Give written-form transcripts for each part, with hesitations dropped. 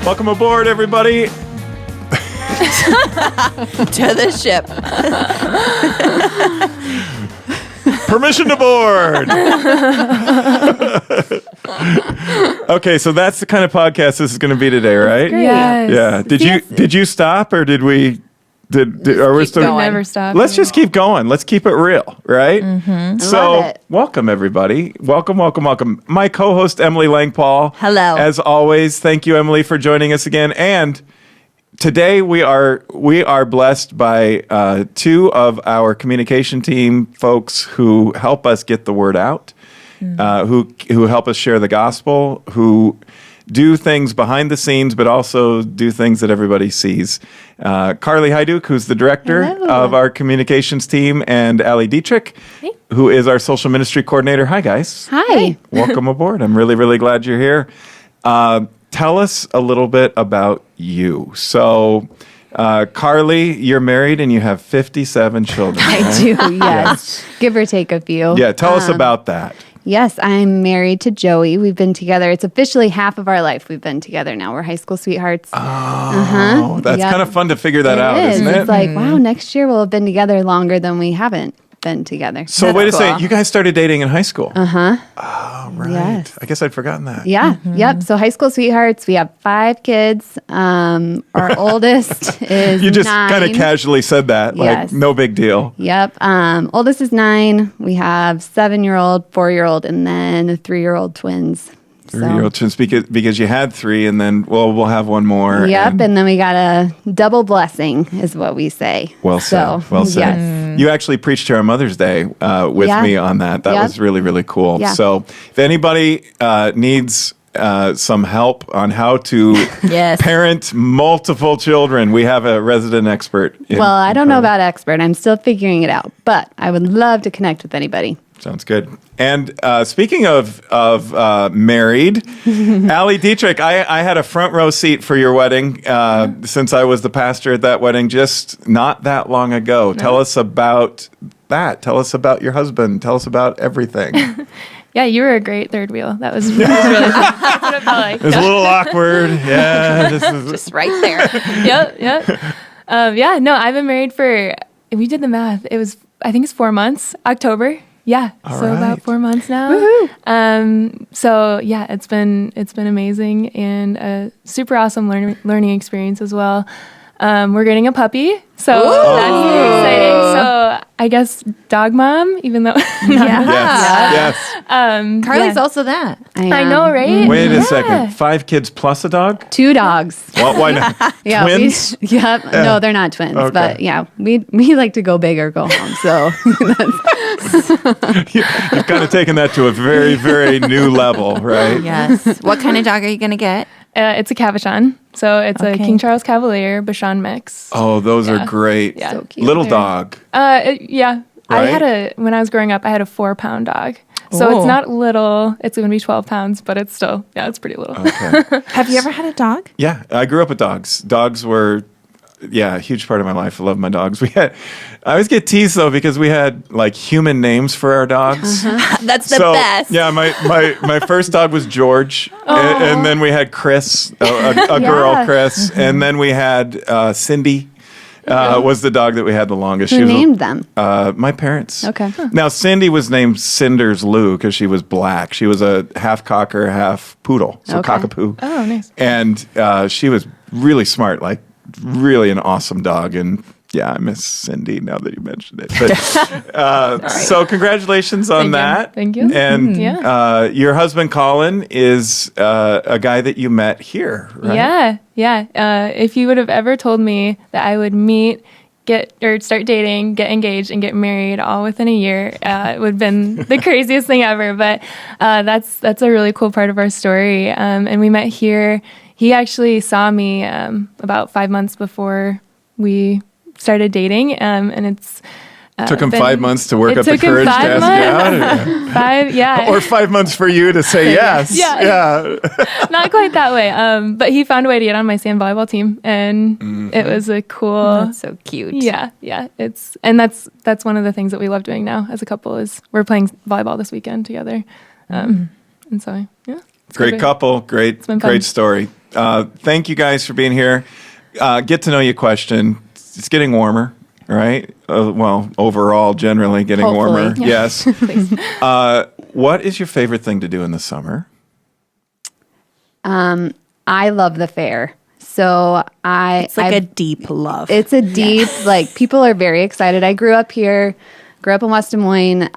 Welcome aboard, everybody. To the ship. Permission to board. Okay, so that's the kind of podcast this is going to be today, right? Yes. Yeah. Did you stop or did we? Are we still? We never stop. Let's just keep going. Let's keep it real, right? Mm-hmm. So, Love it. welcome everybody. Welcome. My co-host Emily Langpaul. Hello. As always, thank you, Emily, for joining us again. And today we are blessed by two of our communication team folks who help us get the word out, who help us share the gospel, who do things behind the scenes, but also do things that everybody sees. Carlie Hajduch, who's the director of our communications team, and Dietrich, who is our social ministry coordinator. Hi, guys. Hi. Welcome aboard. I'm really, really glad you're here. Tell us a little bit about you. So, Carlie, you're married and you have 57 children. I right? do, yes. Give or take a few. Yeah, tell us about that. Yes, I'm married to Joey. We've been together. It's officially half of our life we've been together now. We're high school sweethearts. Oh, that's kind of fun to figure that out, isn't it? It's like, wow, next year we'll have been together longer than we haven't been together. So wait a second, you guys started dating in high school? Uh-huh. Oh, right. Yes. I guess I'd forgotten that. Yeah, yep. So high school sweethearts. We have 5 kids. Our oldest is You just 9. kind of casually said that, Yes. like no big deal. Yep. Oldest is 9. We have 7-year-old, 4-year-old, and then 3-year-old twins. Three-year-old twins, because you had 3, and then we'll have one more. Yep, and then we got a double blessing, is what we say. Well said. Well said. Yes. You actually preached here on Mother's Day with me on that. That was really, really cool. Yeah. So if anybody needs some help on how to parent multiple children, we have a resident expert. Well, I don't know about expert. I'm still figuring it out, but I would love to connect with anybody. Sounds good. And speaking of married, Dietrich, I had a front row seat for your wedding since I was the pastor at that wedding just not that long ago. No. Tell us about that. Tell us about your husband. Tell us about everything. Yeah, you were a great third wheel. That was really fun. That's what it felt like. It was a little awkward. Yeah. Just right there. Yep. I've been married we did the math. I think it's 4 months, October. Yeah. All so right. about 4 months now. Woohoo. So yeah, it's been amazing and a super awesome learning experience as well. We're getting a puppy, so that's exciting. So I guess dog mom, even though Yes. Carlie's also that. I know, right? Wait a second. 5 kids plus a dog? 2 dogs. Well, why not? Yeah, Twins? No, they're not twins. Okay. But yeah, we like to go big or go home. So You've kind of taken that to a very, very new level, right? Yes. What kind of dog are you going to get? It's a Cavachon. So it's a King Charles Cavalier Bichon mix. Oh, those are great. Yeah. So cute. Little dog. Yeah. Right? When I was growing up, I had a 4-pound dog. So it's not little. It's going to be 12 pounds, but it's still, it's pretty little. Okay. Have you ever had a dog? Yeah, I grew up with dogs. Dogs were, a huge part of my life. I love my dogs. I always get teased though because we had like human names for our dogs. That's the best. Yeah, my first dog was George, and then we had Chris, a girl, Chris, and then we had Cindy. Was the dog that we had the longest. who named them? My parents. Okay. Now, Cindy was named Cinders Lou because she was black. She was a half cocker, half poodle, so cockapoo. Oh, nice. And she was really smart, like really an awesome dog. And yeah, I miss Cindy now that you mentioned it. But so congratulations on that. Thank you. And your husband Colin is a guy that you met here, right? Yeah. If you would have ever told me that I would start dating, get engaged, and get married all within a year, it would have been the craziest thing ever. But that's a really cool part of our story. And we met here. He actually saw me about 5 months before we started dating, and it's took him 5 months to work up the courage to ask you out. Or 5 months for you to say yes. Yeah. Not quite that way. But he found a way to get on my sand volleyball team, and it was a cool. That's so cute. Yeah. That's one of the things that we love doing now as a couple is we're playing volleyball this weekend together, and so yeah. Great couple, great story. Thank you guys for being here. Get to know you question. It's getting warmer, right? Well, overall, generally getting Hopefully. warmer. Yes. What is your favorite thing to do in the summer? I love the fair. So It's like a deep love. It's a deep, like, people are very excited. I grew up here, grew up in West Des Moines.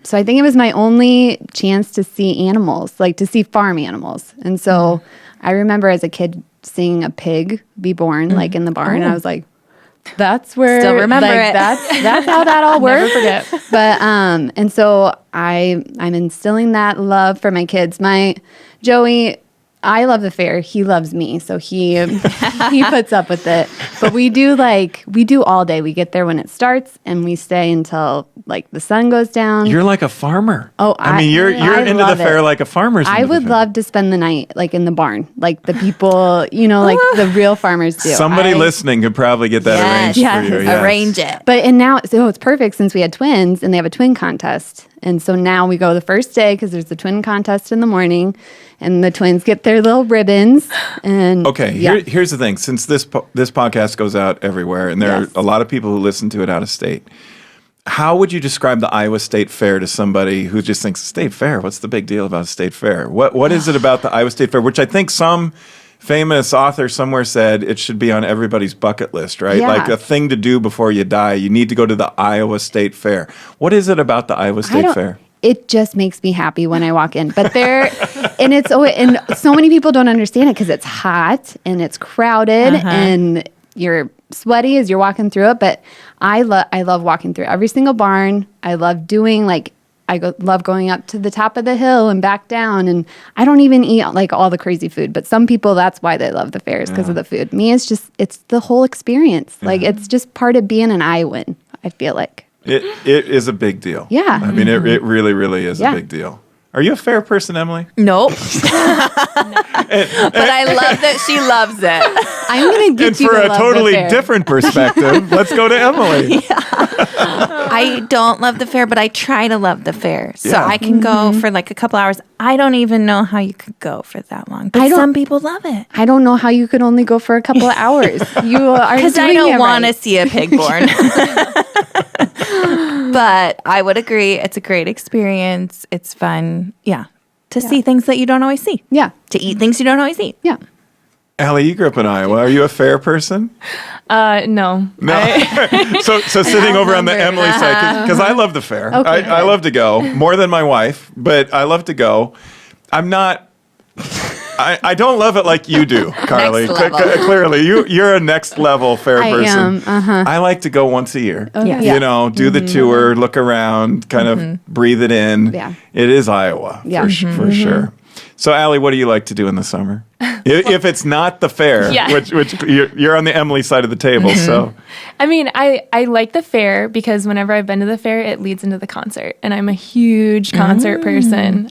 So I think it was my only chance to see animals, like to see farm animals. And so I remember as a kid seeing a pig be born, like in the barn. And I was like, that's where, Still remember like, it. That's how that all works. Never forget. But and so I'm instilling that love for my kids. My Joey, I love the fair. He loves me, so he puts up with it. But we do all day. We get there when it starts, and we stay until like the sun goes down. You're like a farmer. Oh, I mean, you're into the love fair it. like a farmer's. I into the would fair. love to spend the night like in the barn, like the people, like the real farmers do. Somebody listening could probably get that arranged for you. Yes. Arrange it. But and now, so it's perfect since we had twins, and they have a twin contest, and so now we go the first day because there's the twin contest in the morning, and the twins get their little ribbons. And Okay, here's the thing. Since this podcast goes out everywhere, and there are a lot of people who listen to it out of state, how would you describe the Iowa State Fair to somebody who just thinks, State Fair, what's the big deal about a state fair? What is it about the Iowa State Fair, which I think some famous author somewhere said it should be on everybody's bucket list, right? Yeah. Like a thing to do before you die. You need to go to the Iowa State Fair. What is it about the Iowa State Fair? It just makes me happy when I walk in. But and so many people don't understand it because it's hot and it's crowded and you're sweaty as you're walking through it. But I love walking through every single barn. I love doing love going up to the top of the hill and back down. And I don't even eat like all the crazy food. But some people, that's why they love the fairs, because of the food. Me, it's the whole experience. Like it's just part of being an Iowan, I feel like. It is a big deal. Yeah. I mean, it really, really is a big deal. Are you a fair person, Emily? Nope. But I love that she loves it. I'm going to get And you for to a love totally the fair. different perspective, let's go to Emily. I don't love the fair, but I try to love the fair. So Yeah. I can go for like a couple hours. I don't even know how you could go for that long. But some people love it. I don't know how you could only go for a couple of hours. You are Because I don't want to see a pig born. But I would agree. It's a great experience. It's fun. Yeah. To see things that you don't always see. Yeah. To eat things you don't always eat. Yeah. Allie, you grew up in Iowa. Are you a fair person? No. No. So sitting over on the Emily side, because I love the fair. Okay. I love to go more than my wife, but I love to go. I'm not. I don't love it like you do, Carlie. Next level. Clearly, you're a next level fair I person. am, I like to go once a year. Yeah. You know, do the tour, look around, kind of breathe it in. Yeah. It is Iowa for sure. So, Allie, what do you like to do in the summer? If it's not the fair, which you're on the Emily side of the table, so. I mean, I like the fair because whenever I've been to the fair, it leads into the concert. And I'm a huge concert person.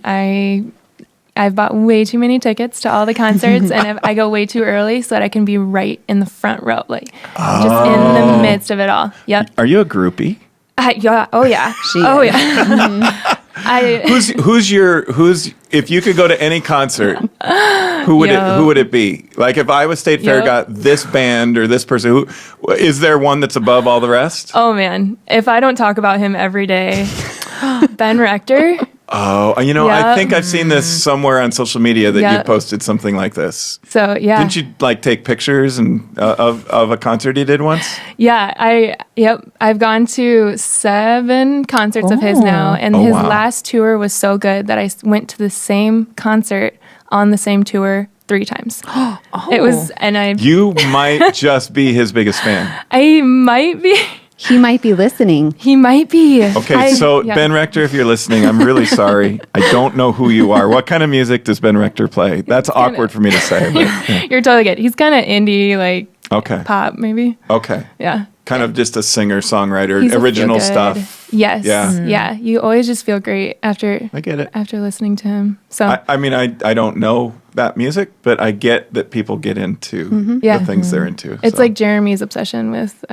I've bought way too many tickets to all the concerts, and I go way too early so that I can be right in the front row, like just in the midst of it all. Yep. Are you a groupie? Yeah. Oh yeah. She is. Who's if you could go to any concert, who would it be? Like if Iowa State Fair got this band or this person, who is there one that's above all the rest? Oh man, if I don't talk about him every day, Ben Rector. Oh, I think I've seen this somewhere on social media that you posted something like this. So yeah, didn't you like take pictures and of a concert you did once? Yeah, I've gone to 7 concerts of his now, and his last tour was so good that I went to the same concert on the same tour 3 times. It was, and you might just be his biggest fan. I might be. He might be listening. He might be. Okay, Ben Rector, if you're listening, I'm really sorry. I don't know who you are. What kind of music does Ben Rector play? That's awkward for me to say. But, You're totally good. He's kind of indie, like pop, maybe. Okay. Yeah. Kind of just a singer, songwriter, He's original stuff. Yes. Yeah. Yeah. You always just feel great after. I get it. After listening to him. So I mean, I don't know that music, but I get that people get into the things they're into. It's like Jeremy's obsession with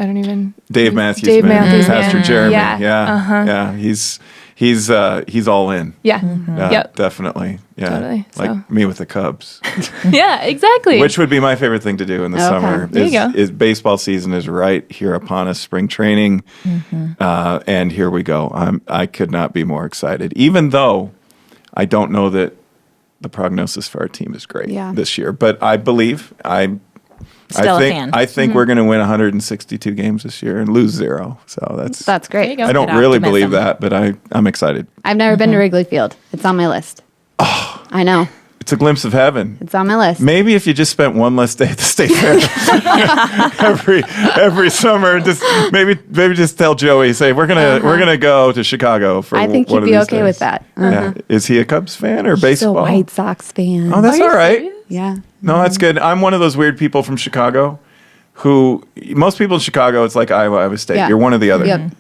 Dave Matthews Band. Pastor Jeremy. Yeah. Yeah. He's he's all in. Yeah. Yep. Definitely. Yeah, Totally, like so. me with the Cubs, Yeah, exactly. which would be my favorite thing to do in the summer. There you go. Is baseball season is right here upon us, spring training, and here we go. I could not be more excited, even though I don't know that the prognosis for our team is great this year. But I believe Still a fan. I think we're going to win 162 games this year and lose 0. So That's great. There you go. I don't Good really optimism. believe that, but I'm excited. I've never been to Wrigley Field. It's on my list. Oh, I know. It's a glimpse of heaven. It's on my list. Maybe if you just spent one less day at the state fair every summer, just maybe just tell Joey, say we're gonna go to Chicago for. I think one he'd of be these okay days. with that. Yeah. Is he a Cubs fan or He's a baseball? White Sox fan. Oh, that's Are you all right. serious? Yeah. No, that's good. I'm one of those weird people from Chicago who most people in Chicago, it's like Iowa State. Yeah. You're one or the other. Yep.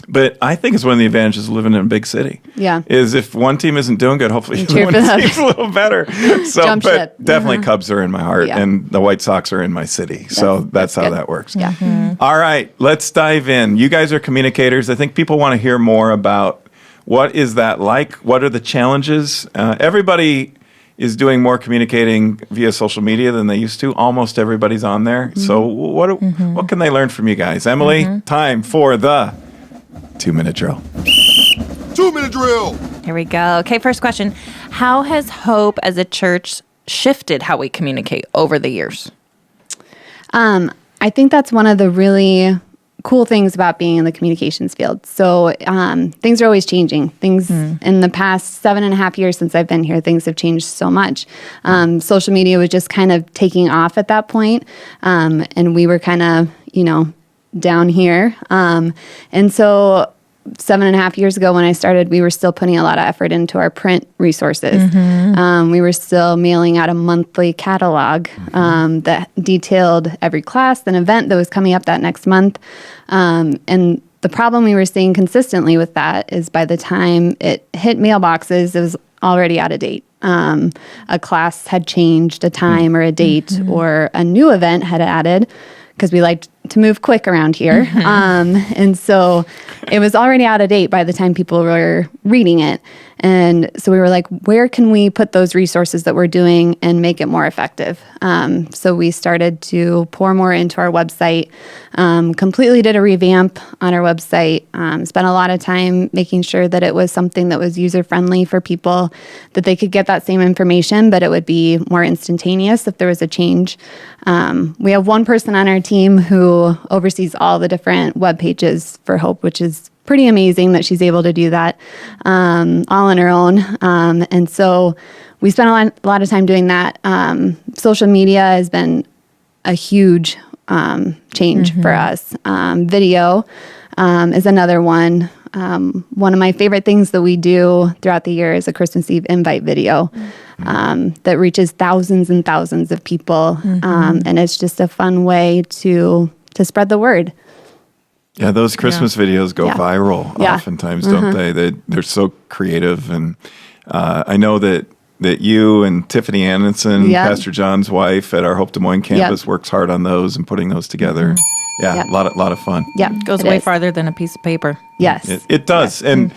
But I think it's one of the advantages of living in a big city. Yeah. Is if one team isn't doing good, hopefully the cheer one for the team's a little better. So, Jump but ship. definitely Cubs are in my heart, Yeah. and the White Sox are in my city. So that's how good. that works. Yeah. All right, let's dive in. You guys are communicators. I think people want to hear more about what is that like. What are the challenges? Everybody is doing more communicating via social media than they used to. Almost everybody's on there. So what can they learn from you guys? Emily, time for the 2-minute drill. 2-minute drill. Here we go. Okay, first question. How has Hope as a church shifted how we communicate over the years? I think that's one of the really cool things about being in the communications field. So things are always changing. Things in the past 7.5 years since I've been here, things have changed so much. Social media was just kind of taking off at that point, and we were kind of, down here. And so 7.5 years ago when I started, we were still putting a lot of effort into our print resources. We were still mailing out a monthly catalog that detailed every class and event that was coming up that next month. And the problem we were seeing consistently with that is by the time it hit mailboxes, it was already out of date. A class had changed a time or a date, or a new event had added, because we like to move quick around here. And so it was already out of date by the time people were reading it. And so we were like, where can we put those resources that we're doing and make it more effective? So we started to pour more into our website, completely did a revamp on our website, spent a lot of time making sure that it was something that was user-friendly for people, that they could get that same information, but it would be more instantaneous if there was a change. We have one person on our team who oversees all the different web pages for Hope, which is pretty amazing that she's able to do that all on her own. And so we spent a lot of time doing that. Social media has been a huge change for us. Video is another one. One of my favorite things that we do throughout the year is a Christmas Eve invite video that reaches thousands and thousands of people. And it's just a fun way to spread the word. Yeah, those Christmas videos go viral oftentimes, don't they? They're so creative. And I know that you and Tiffany Anderson, Pastor John's wife at our Hope Des Moines campus, works hard on those and putting those together. Yeah, a lot of fun. Yeah, Goes way farther than a piece of paper. Yes. It does. And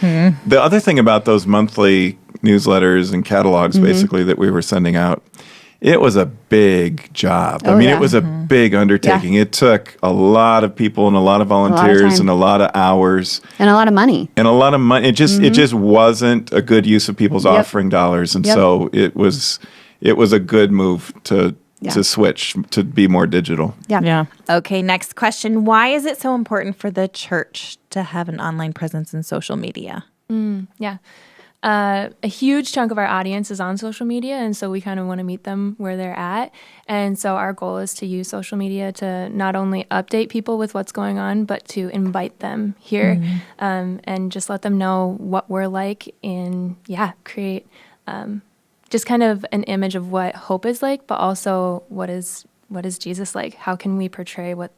the other thing about those monthly newsletters and catalogs, basically, that we were sending out, it was a big job. I mean, it was a big undertaking. It took a lot of people and a lot of volunteers and a lot of hours. And a lot of money. It just wasn't a good use of people's offering dollars. And so it was a good move to switch to be more digital. Yeah. Okay, next question. Why is it so important for the church to have an online presence in social media? A huge chunk of our audience is on social media, and so we kind of want to meet them where they're at. And so our goal is to use social media to not only update people with what's going on, but to invite them here and just let them know what we're like and, create just kind of an image of what hope is like, but also what is Jesus like? How can we portray what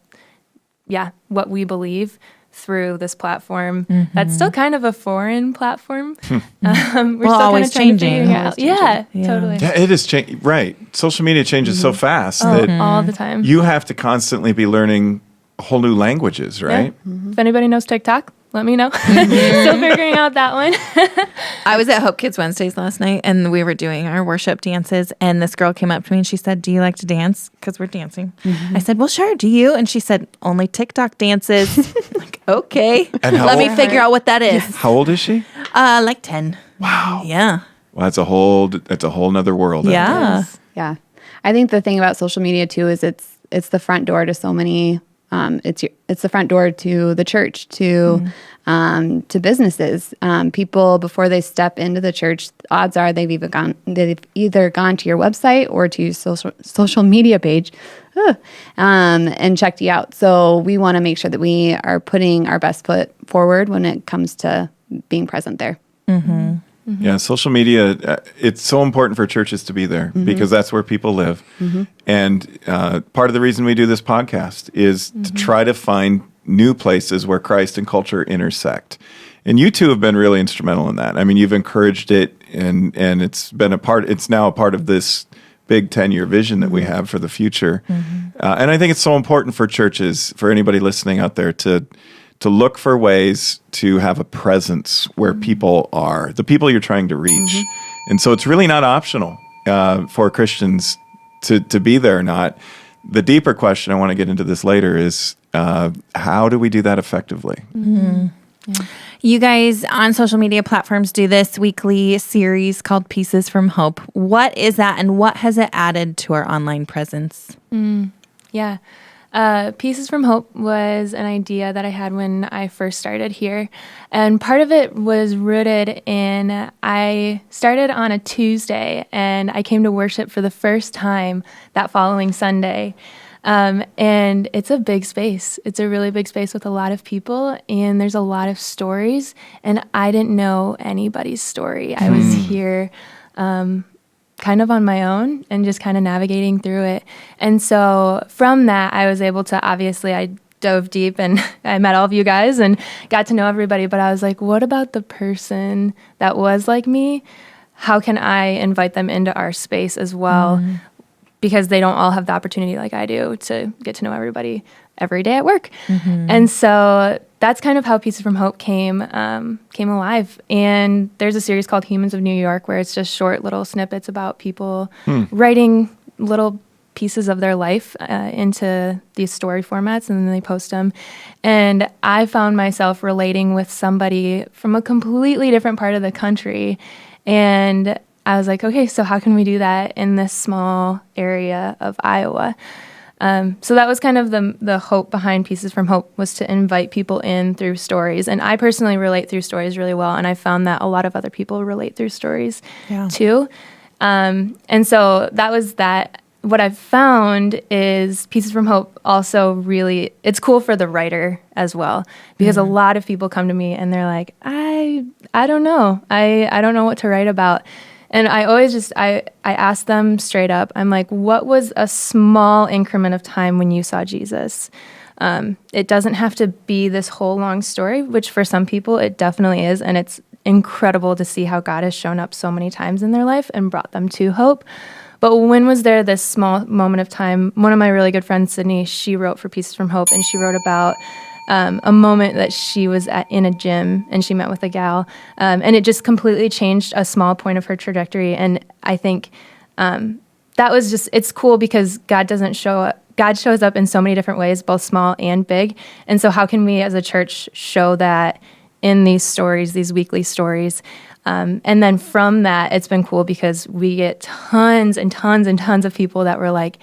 we believe through this platform that's still kind of a foreign platform. We're still always kind of changing. Yeah, totally. Yeah, it is changing. Right. Social media changes so fast that all the time. you have to constantly be learning whole new languages, right? If anybody knows TikTok, let me know. Still figuring out that one. I was at Hope Kids Wednesdays last night, and we were doing our worship dances, and this girl came up to me and she said, "Do you like to dance?" Because we're dancing. I said, "Well, sure. Do you?" And she said, "Only TikTok dances." I'm like, okay. And Let me figure out what that is. How old is she? Like 10. Wow. Yeah. Well, that's a whole nother world. Yeah. Yeah. I think the thing about social media too is it's the front door to so many. It's the front door to the church, to businesses. People, before they step into the church, odds are they've either gone to your website or to your social media page, and checked you out. So we want to make sure that we are putting our best foot forward when it comes to being present there. Mm-hmm. Yeah, social media, it's so important for churches to be there because that's where people live. And part of the reason we do this podcast is to try to find new places where Christ and culture intersect. And you two have been really instrumental in that. I mean, you've encouraged it, and it's now a part of this big 10-year vision that we have for the future. And I think it's so important for churches, for anybody listening out there, to look for ways to have a presence where people are, the people you're trying to reach. And so it's really not optional for Christians to be there or not. The deeper question, I want to get into this later, is how do we do that effectively? You guys on social media platforms do this weekly series called Pieces from Hope. What is that, and what has it added to our online presence? Yeah. Pieces from Hope was an idea that I had when I first started here. And part of it was rooted in, I started on a Tuesday and I came to worship for the first time that following Sunday. And it's a big space. It's a really big space with a lot of people, and there's a lot of stories. And I didn't know anybody's story. I was here kind of on my own and just kind of navigating through it. And so from that, I was able to, obviously, I dove deep and I met all of you guys and got to know everybody. But I was like, what about the person that was like me? How can I invite them into our space as well? Because they don't all have the opportunity like I do to get to know everybody every day at work. And so that's kind of how Pieces from Hope came alive. And there's a series called Humans of New York where it's just short little snippets about people writing little pieces of their life into these story formats, and then they post them. And I found myself relating with somebody from a completely different part of the country. And I was like, okay, so how can we do that in this small area of Iowa? So that was kind of the hope behind Pieces from Hope, was to invite people in through stories. And I personally relate through stories really well, and I found that a lot of other people relate through stories too. And so that was that. What I've found is Pieces from Hope also really, it's cool for the writer as well, because a lot of people come to me and they're like, I don't know. I don't know what to write about. And I always just, I ask them straight up, I'm like, what was a small increment of time when you saw Jesus? It doesn't have to be this whole long story, which for some people it definitely is. And it's incredible to see how God has shown up so many times in their life and brought them to hope. But when was there this small moment of time? One of my really good friends, Sydney, she wrote for Pieces from Hope, and she wrote about a moment that she was in a gym and she met with a gal, and it just completely changed a small point of her trajectory. And I think that was just, it's cool because God doesn't show up. God shows up in so many different ways, both small and big. And so how can we as a church show that in these stories, these weekly stories? And then from that, it's been cool because we get tons and tons and tons of people that were like,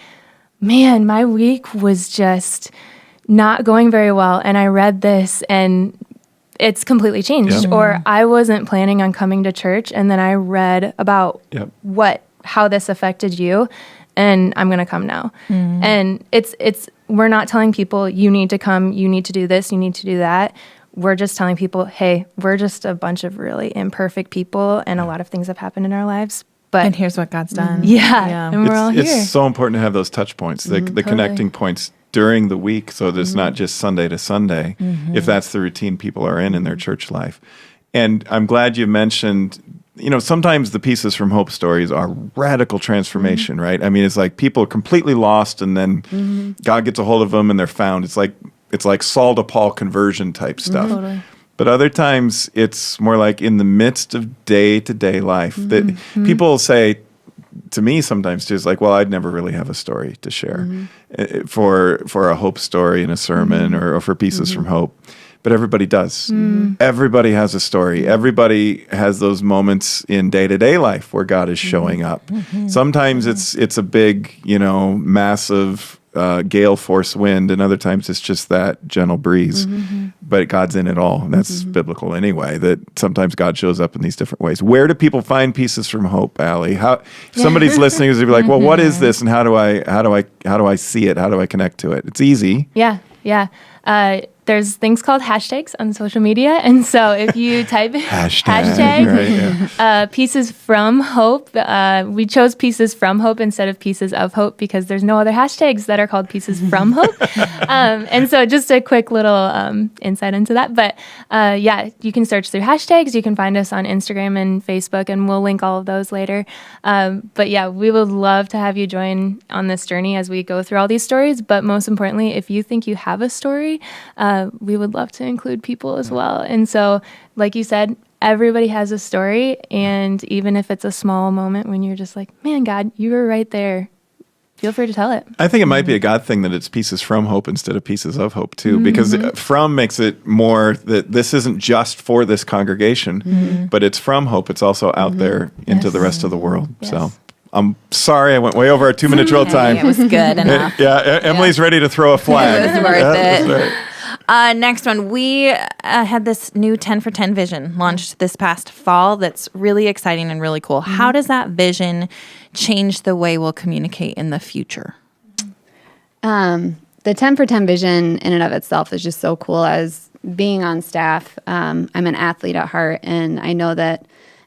man, my week was just not going very well. And I read this and it's completely changed. Yep. Or I wasn't planning on coming to church. And then I read about how this affected you. And I'm going to come now. And we're not telling people you need to come, you need to do this, you need to do that. We're just telling people, hey, we're just a bunch of really imperfect people, and a lot of things have happened in our lives. And here's what God's done. And we're all here. It's so important to have those touch points, the connecting points during the week, so that it's not just Sunday to Sunday, if that's the routine people are in their church life. And I'm glad you mentioned, sometimes the Pieces from Hope stories are radical transformation, right? I mean, it's like people are completely lost, and then God gets a hold of them and they're found. It's like Saul to Paul conversion type stuff. But other times it's more like in the midst of day-to-day life that people say to me sometimes too, is like, well, I'd never really have a story to share for a hope story in a sermon or for pieces from hope. But everybody does. Everybody has a story. Everybody has those moments in day-to-day life where God is showing up. Sometimes it's a big, massive gale force wind, and other times it's just that gentle breeze. But God's in it all. And that's biblical anyway, that sometimes God shows up in these different ways. Where do people find pieces from hope, Allie? If somebody's listening, is be like, well, what is this, and how do I see it? How do I connect to it? It's easy. Yeah. There's things called hashtags on social media. And so if you type hashtag right, pieces from hope, we chose pieces from hope instead of pieces of hope because there's no other hashtags that are called pieces from hope. And so just a quick little insight into that. But you can search through hashtags. You can find us on Instagram and Facebook, and we'll link all of those later. But we would love to have you join on this journey as we go through all these stories. But most importantly, if you think you have a story, we would love to include people as well. And so, like you said, everybody has a story. And even if it's a small moment when you're just like, man, God, you were right there, feel free to tell it. I think it might be a God thing that it's pieces from hope instead of pieces of hope too, because from makes it more that this isn't just for this congregation, but it's from hope. It's also out there into the rest of the world. Yes. So I'm sorry I went way over our 2-minute drill time. It was good enough. Emily's ready to throw a flag. It was worth it. That's right. Next one, we had this new 10 for 10 vision launched this past fall that's really exciting and really cool. How does that vision change the way we'll communicate in the future? The 10 for 10 vision in and of itself is just so cool. As being on staff, I'm an athlete at heart, and I know that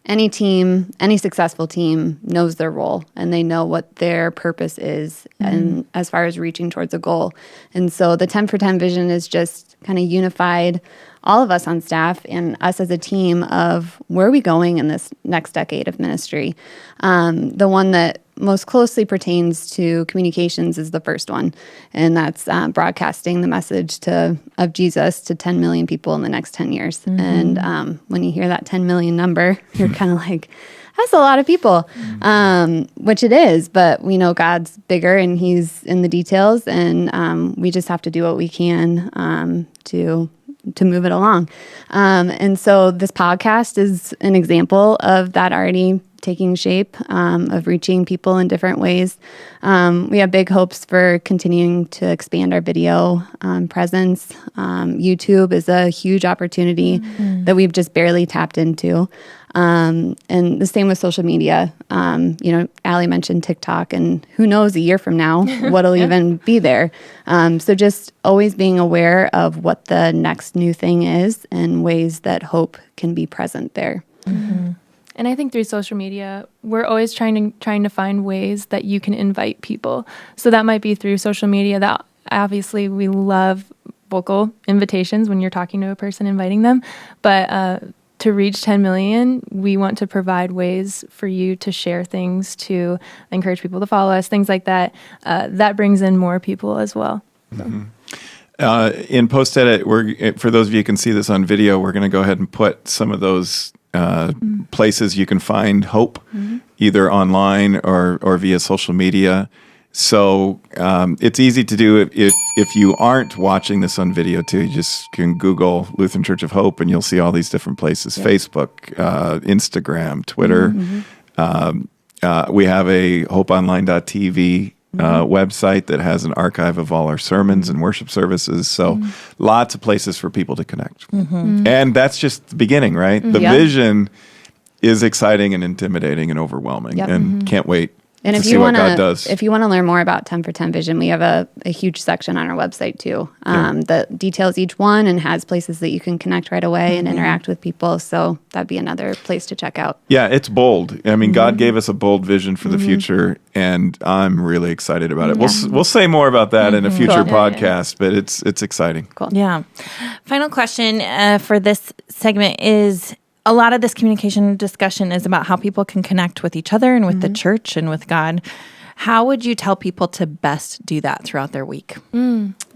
any team, any successful team knows their role and they know what their purpose is and as far as reaching towards a goal. And so the 10 for 10 vision is just kind of unified all of us on staff and us as a team of where are we going in this next decade of ministry. The one that most closely pertains to communications is the first one, and that's broadcasting the message of Jesus to 10 million people in the next 10 years. And when you hear that 10 million number, you're kind of like, that's a lot of people, which it is, but we know God's bigger and he's in the details, and we just have to do what we can to move it along. And so this podcast is an example of that already taking shape, of reaching people in different ways. We have big hopes for continuing to expand our video presence. YouTube is a huge opportunity that we've just barely tapped into. And the same with social media. Allie mentioned TikTok, and who knows a year from now what'll even be there. So just always being aware of what the next new thing is and ways that hope can be present there. And I think through social media, we're always trying to find ways that you can invite people. So that might be through social media. That obviously we love vocal invitations when you're talking to a person, inviting them. But to reach 10 million, we want to provide ways for you to share things, to encourage people to follow us, things like that. That brings in more people as well. In post-edit, for those of you who can see this on video, we're going to go ahead and put some of those places you can find hope, either online or via social media. So it's easy to do if you aren't watching this on video too. You just can Google Lutheran Church of Hope and you'll see all these different places: Facebook, Instagram, Twitter. We have a hopeonline.tv website that has an archive of all our sermons and worship services. So lots of places for people to connect. And that's just the beginning, right? The vision is exciting and intimidating and overwhelming, and can't wait And to if see you what want God does. if you want to learn more about 10 for 10 Vision, we have a huge section on our website too that details each one and has places that you can connect right away and interact with people. So that'd be another place to check out. Yeah, it's bold. I mean, God gave us a bold vision for the future, and I'm really excited about it. We'll say more about that in a future podcast, but it's exciting. Cool. Yeah. Final question for this segment is, a lot of this communication discussion is about how people can connect with each other and with the church and with God. How would you tell people to best do that throughout their week?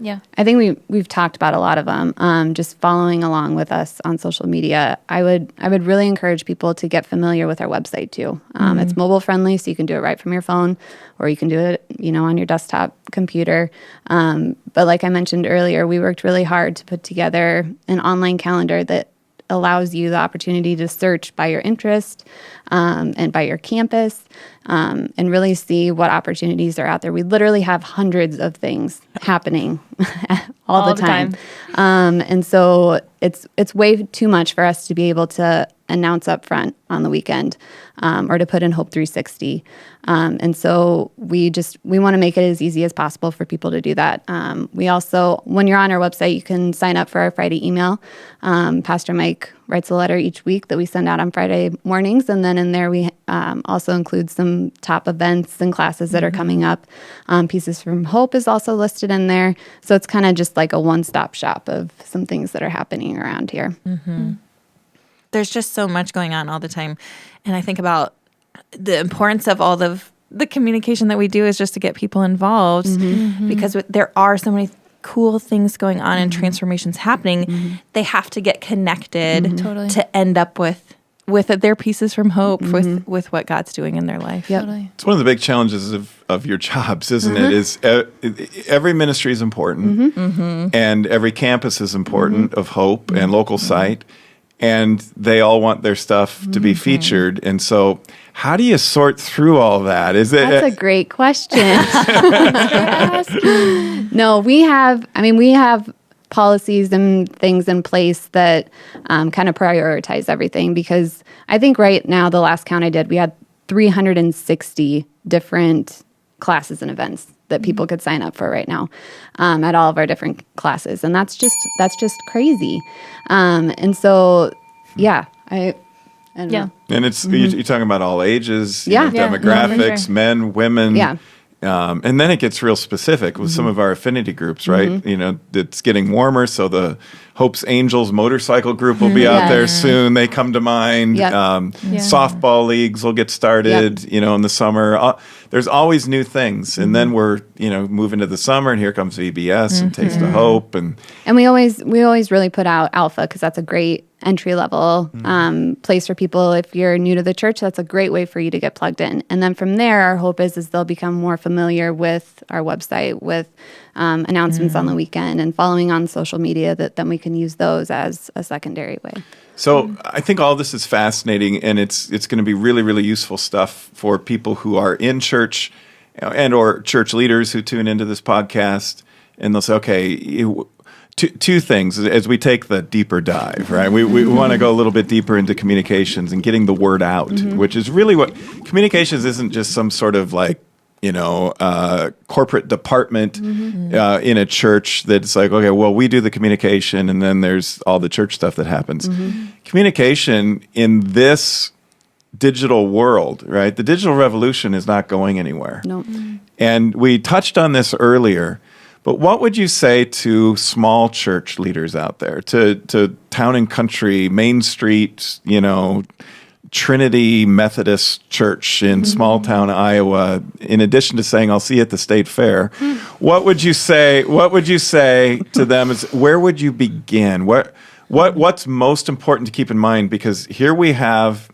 Yeah. I think we've talked about a lot of them. Just following along with us on social media, I would really encourage people to get familiar with our website too. It's mobile friendly, so you can do it right from your phone, or you can do it, on your desktop computer. But like I mentioned earlier, we worked really hard to put together an online calendar that allows you the opportunity to search by your interest and by your campus and really see what opportunities are out there. We literally have hundreds of things happening all the time. And so it's way too much for us to be able to announce up front on the weekend or to put in Hope 360. And so we want to make it as easy as possible for people to do that. We also, when you're on our website, you can sign up for our Friday email. Pastor Mike writes a letter each week that we send out on Friday mornings. And then in there, we also include some top events and classes that are coming up. Pieces from Hope is also listed in there. So it's kind of just like a one-stop shop of some things that are happening around here. There's just so much going on all the time. And I think about the importance of all of the communication that we do is just to get people involved because there are so many cool things going on and transformations happening. They have to get connected Totally. to end up with their pieces from Hope, with what God's doing in their life. Totally. It's one of the big challenges of your jobs, isn't it? Is every ministry is important, and every campus is important of Hope and local site, and they all want their stuff to be featured. And so, how do you sort through all that? That's a great question. No, we have policies and things in place that kind of prioritize everything, because I think right now, the last count I did, we had 360 different classes and events that people could sign up for right now at all of our different classes. And that's just crazy. And so, yeah, I don't know. And it's you're talking about all ages, Yeah. demographics, for sure. men, women. Yeah. And then it gets real specific with some of our affinity groups, right? It's getting warmer, so the Hope's Angels motorcycle group will be out there soon. They come to mind. Yep. Softball leagues will get started, in the summer. There's always new things. And then we're, moving to the summer, and here comes VBS and Taste of Hope. And we always really put out Alpha, because that's a great entry level place for people. If you're new to the church, that's a great way for you to get plugged in. And then from there, our hope is they'll become more familiar with our website, with announcements on the weekend and following on social media, that then we can use those as a secondary way. So I think all this is fascinating, and it's going to be really, really useful stuff for people who are in church and or church leaders who tune into this podcast, and they'll say, okay, two things as we take the deeper dive, right? We want to go a little bit deeper into communications and getting the word out, which is really what communications isn't just some sort of like, corporate department in a church that's like, okay, well, we do the communication, and then there's all the church stuff that happens. Communication in this digital world, right? The digital revolution is not going anywhere. No. And we touched on this earlier, but what would you say to small church leaders out there, to town and country, Main Street, Trinity Methodist Church in small town Iowa, in addition to saying, I'll see you at the state fair, what would you say to them? Is where would you begin? What's most important to keep in mind? Because here we have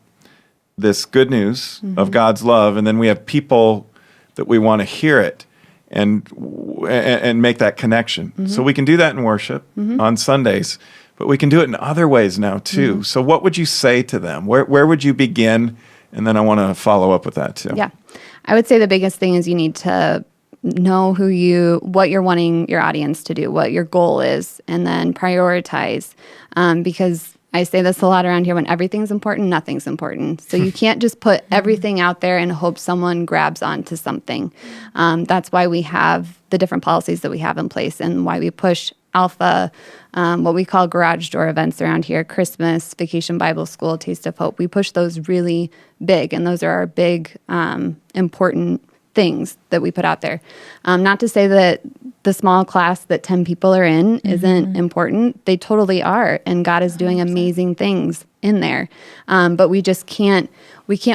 this good news of God's love, and then we have people that we want to hear it and make that connection. So we can do that in worship on Sundays, but we can do it in other ways now too. So what would you say to them? Where would you begin? And then I want to follow up with that too. Yeah. I would say the biggest thing is you need to know what you're wanting your audience to do, what your goal is, and then prioritize. Because I say this a lot around here, when everything's important, nothing's important. So you can't just put everything out there and hope someone grabs onto something. That's why we have the different policies that we have in place, and why we push Alpha, what we call garage door events around here, Christmas, Vacation Bible School, Taste of Hope. We push those really big, and those are our big, important things that we put out there. Not to say that the small class that 10 people are in isn't important. They totally are. And God is doing amazing things in there. But we just can't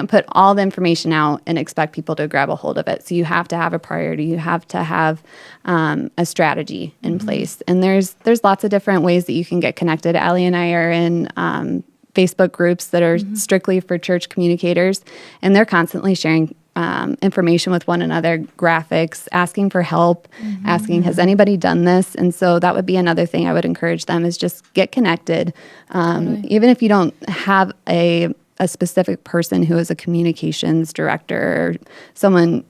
put all the information out and expect people to grab a hold of it. So you have to have a priority. You have to have a strategy in place. And there's lots of different ways that you can get connected. Allie and I are in Facebook groups that are strictly for church communicators, and they're constantly sharing information with one another, graphics, asking for help, asking, has anybody done this? And so that would be another thing I would encourage them is just get connected. Even if you don't have a specific person who is a communications director or someone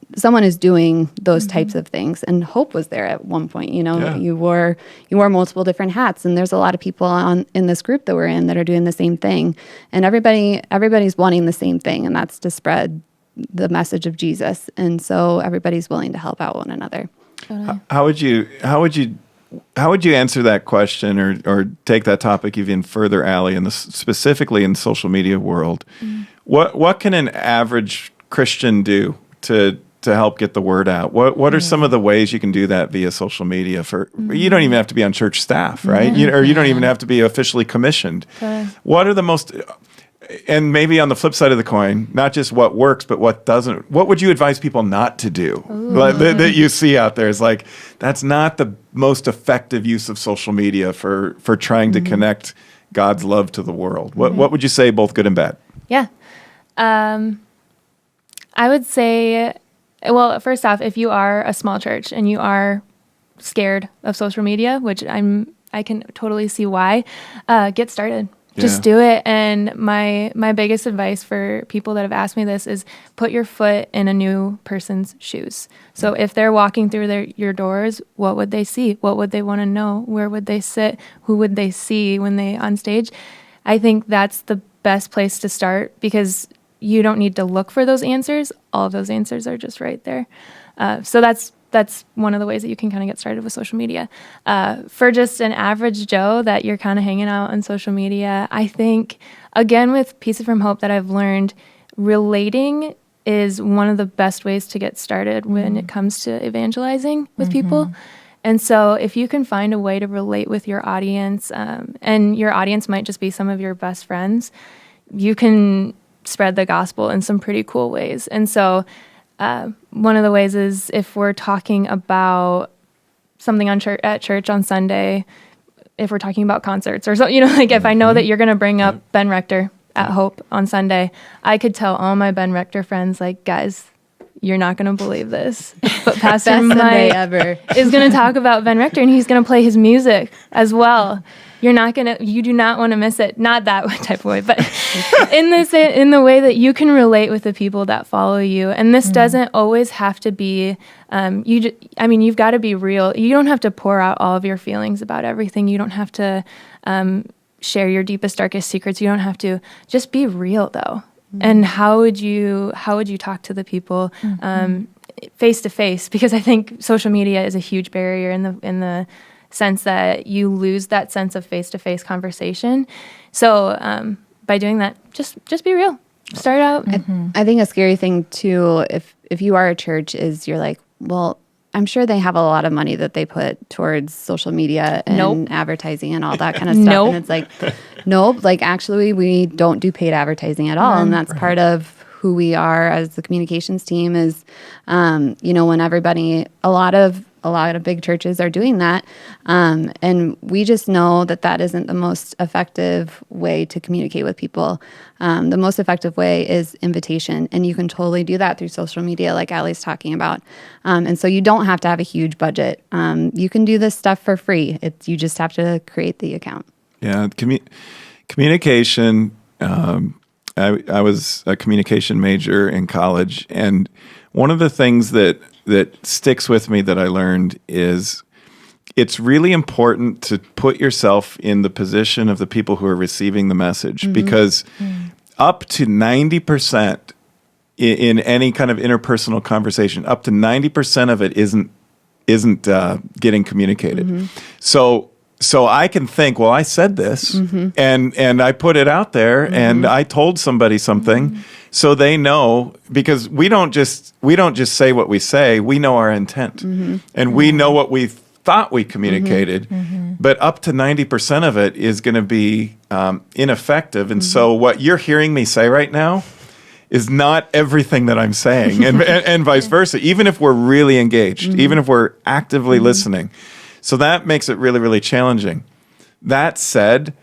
is doing those types of things. And Hope was there at one point, you wore multiple different hats, and there's a lot of people in this group that we're in that are doing the same thing. And everybody's wanting the same thing, and that's to spread the message of Jesus. And so everybody's willing to help out one another. How would you answer that question or take that topic even further, Allie, specifically in the social media world? What can an average Christian do to help get the word out? What are some of the ways you can do that via social media? You don't even have to be on church staff, right? Or you don't even have to be officially commissioned. What are the most... And maybe on the flip side of the coin, not just what works, but what doesn't. What would you advise people not to do that you see out there? Is like, that's not the most effective use of social media for trying to connect God's love to the world. What would you say, both good and bad? Yeah. I would say, well, first off, if you are a small church and you are scared of social media, which I can totally see why, get started. Just do it. And my biggest advice for people that have asked me this is put your foot in a new person's shoes. So if they're walking through your doors, what would they see? What would they want to know? Where would they sit? Who would they see when they on stage? I think that's the best place to start because you don't need to look for those answers. All of those answers are just right there. So that's one of the ways that you can kind of get started with social media. For just an average Joe that you're kind of hanging out on social media, I think, again, with Pieces from Hope that I've learned, relating is one of the best ways to get started when it comes to evangelizing with people. And so if you can find a way to relate with your audience, and your audience might just be some of your best friends, you can spread the gospel in some pretty cool ways. And so one of the ways is if we're talking about something at church on Sunday, if we're talking about concerts or so, like if I know that you're going to bring up Ben Rector at Hope on Sunday, I could tell all my Ben Rector friends, like, guys, you're not going to believe this, but Pastor Mike is going to talk about Ben Rector and he's going to play his music as well. You do not want to miss it. Not that type of way, but in the way that you can relate with the people that follow you. And this doesn't always have to be, you've got to be real. You don't have to pour out all of your feelings about everything. You don't have to share your deepest, darkest secrets. You don't have to. Just be real, though. And how would you talk to the people face to face? Because I think social media is a huge barrier in the sense that you lose that sense of face-to-face conversation. So by doing that, just be real. Start out. I think a scary thing too, if you are a church, is you're like, well, I'm sure they have a lot of money that they put towards social media and advertising and all that kind of stuff. And it's like, nope, like actually we don't do paid advertising at all. And that's part of who we are as the communications team is, when everybody, a lot of big churches are doing that. And we just know that isn't the most effective way to communicate with people. The most effective way is invitation. And you can totally do that through social media, like Allie's talking about. And so you don't have to have a huge budget. You can do this stuff for free. You just have to create the account. Yeah. Communication. I was a communication major in college. And one of the things that sticks with me that I learned is it's really important to put yourself in the position of the people who are receiving the message because up to 90% in any kind of interpersonal conversation, up to 90% of it isn't getting communicated. So So I can think, well, I said this and I put it out there and I told somebody something so they know, because we don't just say what we say, we know our intent and we know what we thought we communicated, but up to 90% of it is going to be ineffective. And so what you're hearing me say right now is not everything that I'm saying, and vice versa, even if we're really engaged, even if we're actively listening. So that makes it really, really challenging. That said,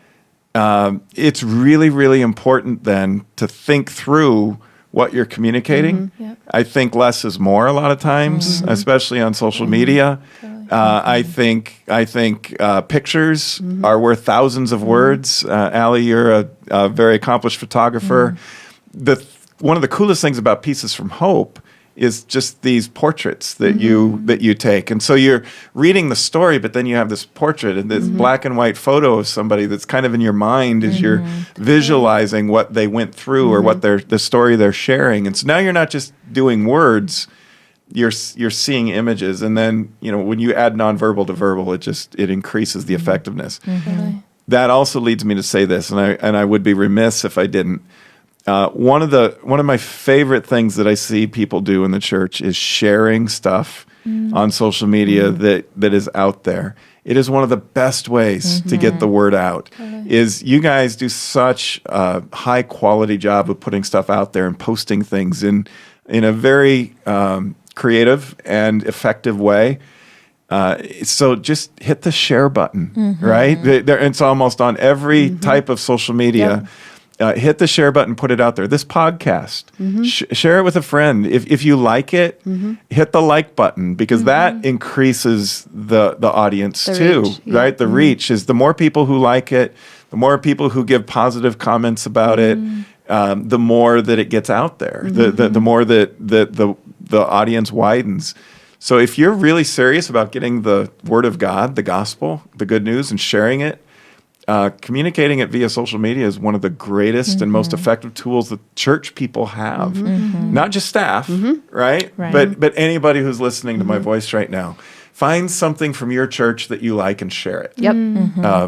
it's really, really important then to think through what you're communicating. Yep. I think less is more a lot of times, especially on social media. I think pictures are worth thousands of words. Allie, you're a very accomplished photographer. One of the coolest things about Pieces from Hope is just these portraits that you take. And so you're reading the story, but then you have this portrait and this black and white photo of somebody that's kind of in your mind as you're visualizing what they went through or what the story they're sharing. And so now you're not just doing words, you're seeing images. And then, when you add nonverbal to verbal, it increases the effectiveness. That also leads me to say this, and I would be remiss if I didn't. One of my favorite things that I see people do in the church is sharing stuff on social media that is out there. It is one of the best ways to get the word out. Is you guys do such a high quality job of putting stuff out there and posting things in a very creative and effective way. So just hit the share button, right? It's almost on every type of social media. Hit the share button, put it out there. This podcast, share it with a friend. If you like it, hit the like button, because that increases the audience too, reach, right? The reach is the more people who like it, the more people who give positive comments about it, the more that it gets out there, the more that the audience widens. So if you're really serious about getting the word of God, the gospel, the good news, and sharing it, communicating it via social media is one of the greatest and most effective tools that church people have. Not just staff, right? But anybody who's listening to my voice right now. Find something from your church that you like and share it.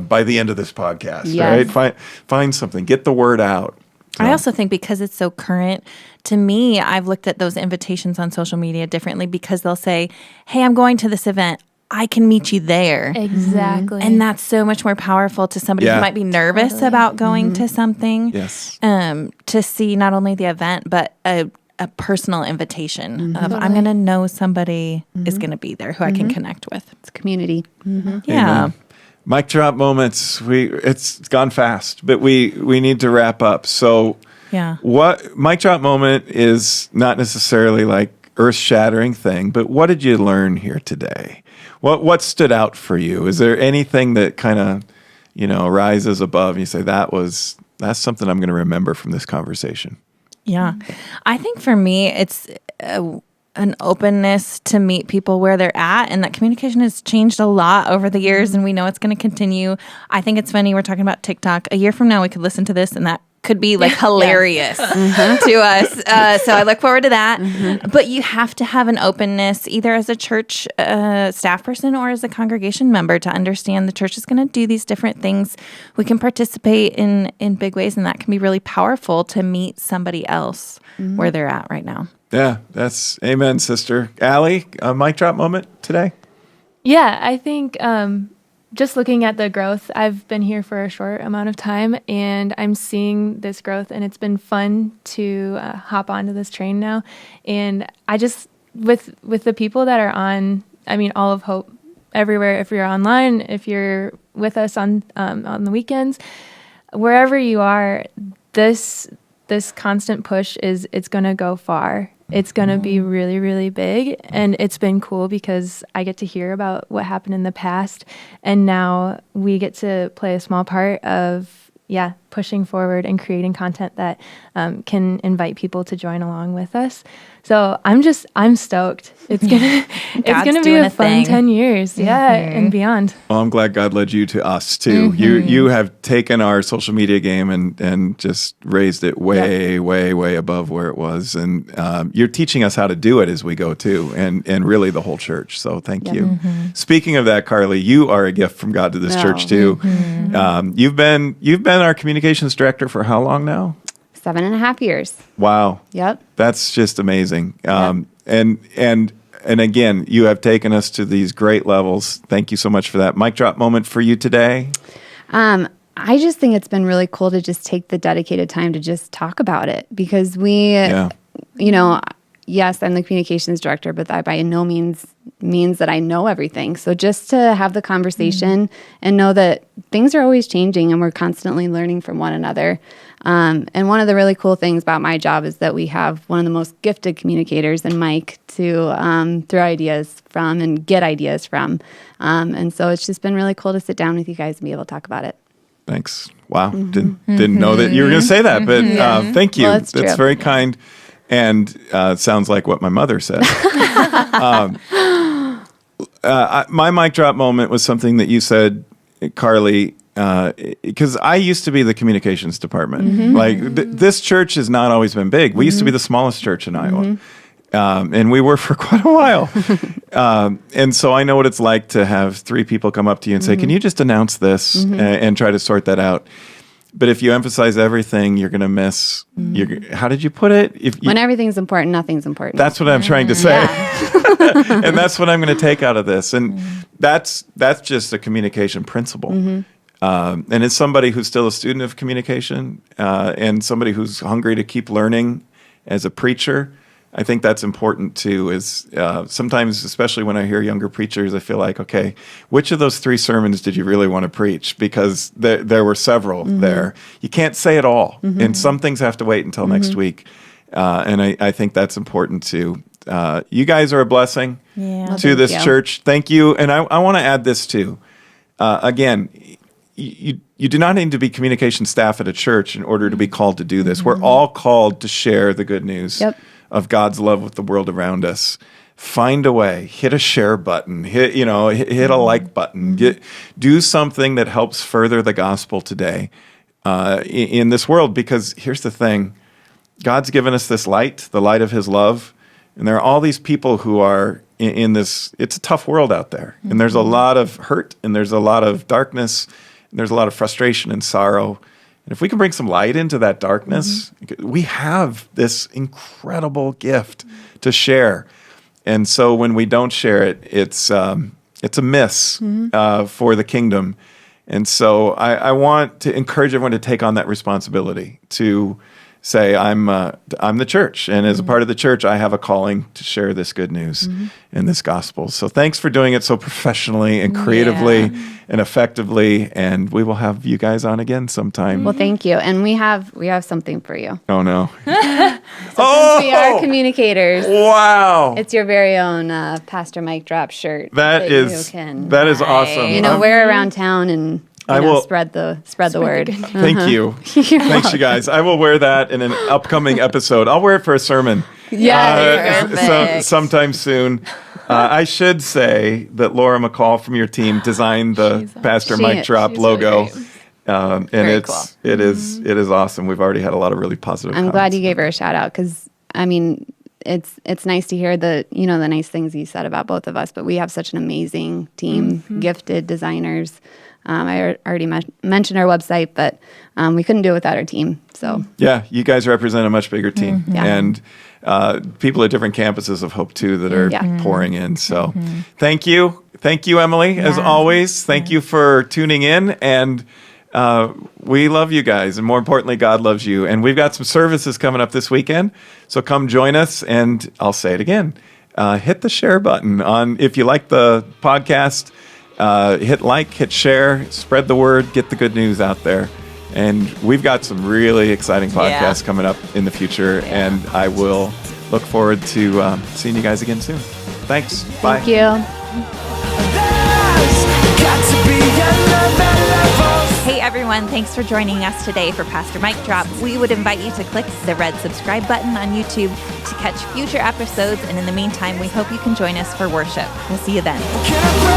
By the end of this podcast, right? Find something. Get the word out. I also think because it's so current, to me, I've looked at those invitations on social media differently, because they'll say, hey, I'm going to this event. I can meet you there. Exactly. And that's so much more powerful to somebody who might be nervous about going to something. Yes. To see not only the event, but a personal invitation of I'm going to know somebody is going to be there who I can connect with. It's community. Yeah. Amen. Mic drop moments. It's gone fast, but we need to wrap up. So what mic drop moment is not necessarily like earth-shattering thing, but what did you learn here today? What stood out for you? Is there anything that kind of, rises above and you say that's something I'm going to remember from this conversation? Yeah. I think for me, it's an openness to meet people where they're at, and that communication has changed a lot over the years, and we know it's going to continue. I think it's funny, we're talking about TikTok. A year from now, we could listen to this, and that could be like hilarious to us. So I look forward to that. But you have to have an openness, either as a church staff person or as a congregation member, to understand the church is going to do these different things. We can participate in big ways, and that can be really powerful to meet somebody else where they're at right now. Yeah, that's amen, sister. Allie, a mic drop moment today? Yeah, I think just looking at the growth, I've been here for a short amount of time, and I'm seeing this growth, and it's been fun to hop onto this train now. And I just, with the people that are on, All of Hope everywhere, if you're online, if you're with us on the weekends, wherever you are, this constant push it's going to go far. It's going to be really, really big. And it's been cool because I get to hear about what happened in the past. And now we get to play a small part of, pushing forward and creating content that can invite people to join along with us. So I'm stoked. It's gonna be doing a a fun thing. 10 years. Yeah, and beyond. Well, I'm glad God led you to us too. You have taken our social media game and just raised it way above where it was, and you're teaching us how to do it as we go too, and really the whole church. So thank you. Speaking of that, Carlie, you are a gift from God to this church too. You've been our communications director for how long now? 7.5 years. Wow. Yep. That's just amazing. And again, you have taken us to these great levels. Thank you so much for that. Mic drop moment for you today. I just think it's been really cool to just take the dedicated time to just talk about it, because yes, I'm the communications director, but that by no means that I know everything. So just to have the conversation and know that things are always changing and we're constantly learning from one another. And one of the really cool things about my job is that we have one of the most gifted communicators in Mike to throw ideas from and get ideas from. And so it's just been really cool to sit down with you guys and be able to talk about it. Thanks. Wow. Didn't know that you were going to say that, but thank you. Well, that's true. very kind. And sounds like what my mother said. My mic drop moment was something that you said, Carlie, because I used to be the communications department. Like this church has not always been big. We used to be the smallest church in Iowa. And we were for quite a while. And so I know what it's like to have 3 people come up to you and say, can you just announce this and try to sort that out? But if you emphasize everything, you're going to miss. How did you put it? When everything's important, nothing's important. That's what I'm trying to say. And that's what I'm going to take out of this. And that's just a communication principle. And as somebody who's still a student of communication and somebody who's hungry to keep learning as a preacher, I think that's important too, is sometimes, especially when I hear younger preachers, I feel like, okay, which of those 3 sermons did you really want to preach? Because there were several there. You can't say it all. And some things have to wait until next week. And I think that's important too. You guys are a blessing to this church. Thank you. And I want to add this too. Again, you do not need to be communication staff at a church in order to be called to do this. We're all called to share the good news of God's love with the world around us. Find a way, hit a share button, hit a like button, do something that helps further the gospel today in this world. Because here's the thing, God's given us this light, the light of his love. And there are all these people who are in this, it's a tough world out there. And there's a lot of hurt, and there's a lot of darkness, and there's a lot of frustration and sorrow. And if we can bring some light into that darkness, we have this incredible gift to share. And so when we don't share it, it's a miss for the kingdom. And so I want to encourage everyone to take on that responsibility to say, I'm the church, and as a part of the church, I have a calling to share this good news and this gospel. So thanks for doing it so professionally and creatively and effectively, and we will have you guys on again sometime. Well, thank you. And we have something for you. Oh, no. Since we are communicators. Wow. It's your very own Pastor Mike Drop shirt. That is awesome. Wear around town and I will spread the word. Thank you. Thanks, you guys. I will wear that in an upcoming episode. I'll wear it for a sermon. Sometime soon. I should say that Laura McCall from your team designed the Pastor Mike Drop logo. Really And it is awesome. We've already had a lot of really positive I'm glad you gave her a shout out, because it's nice to hear the nice things you said about both of us, but we have such an amazing team, gifted designers. I already mentioned our website, but we couldn't do it without our team. So yeah, you guys represent a much bigger team, and people at different campuses of Hope too that are pouring in. So thank you, Emily, as always. Thank you for tuning in, and we love you guys, and more importantly, God loves you. And we've got some services coming up this weekend, so come join us. And I'll say it again: hit the share button on if you like the podcast. Hit like, hit share, spread the word, get the good news out there. And we've got some really exciting podcasts coming up in the future, and I will look forward to seeing you guys again soon. Thanks. Bye. Thank you. Hey everyone, everyone. Thanks for joining us today for Pastor Mike Drop. We would invite you to click the red subscribe button on YouTube to catch future episodes. And in the meantime, we hope you can join us for worship. We'll see you then. Can I